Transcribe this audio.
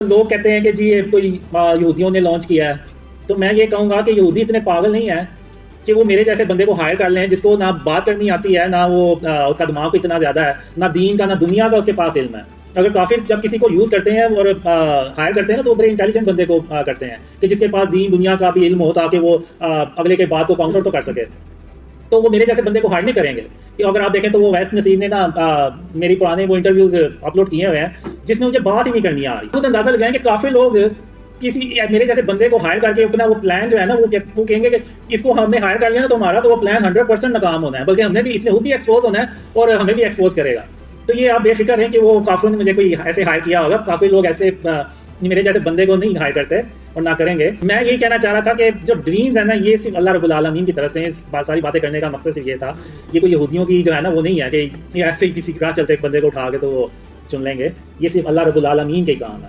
लोग कहते हैं कि जी ये कोई यहूदियों ने लॉन्च किया है, तो मैं ये कहूँगा कि यहूदी इतने पागल नहीं है कि वो मेरे जैसे बंदे को हायर कर लें जिसको ना बात करनी आती है, ना वो उसका दिमाग इतना ज़्यादा है, ना दीन का ना दुनिया का उसके पास इल्म है। अगर काफिर जब किसी को यूज़ करते हैं और हायर करते हैं ना, तो वो बड़े इंटेलिजेंट बंदे को करते हैं कि जिसके पास दीन दुनिया का भी इल्म हो, ताकि वो अगले के बात को काउंटर तो कर सके। तो वो मेरे जैसे बंदे को हायर नहीं करेंगे। कि अगर आप देखें तो वो वैस नसीर ने ना मेरी पुराने वो इंटरव्यूज़ अपलोड किए हुए हैं, जिसमें मुझे बात ही नहीं करनी आ रही। खुद अंदाज़ा लगाएं कि काफ़ी लोग किसी मेरे जैसे बंदे को हायर करके अपना वो प्लान जो है ना, वो कहेंगे कि इसको हमने हायर कर लिया ना, तो हमारा तो वो प्लान 100% नाकाम होना है, बल्कि हमने भी इसलिए भी एक्सपोज होना है और हमें भी एक्सपोज करेगा। तो ये आप बेफिक्र हैं कि वो काफिरों ने मुझे कोई ऐसे हायर किया होगा। काफी लोग ऐसे मेरे जैसे बंदे को नहीं हायर करते और ना करेंगे। मैं यही कहना चाह रहा था कि जो ड्रीम्स है ना, ये सिर्फ अल्लाह रब्बुल आलमीन की तरफ से सारी बातें करने का मकसद सिर्फ ये था। ये कोई यहूदियों की जो है ना, वो नहीं है कि ऐसे ही किसी राह चलते एक बंदे को उठा के तो वो चुन लेंगे। ये सिर्फ अल्लाह रब्बुल आलमीन के काम है।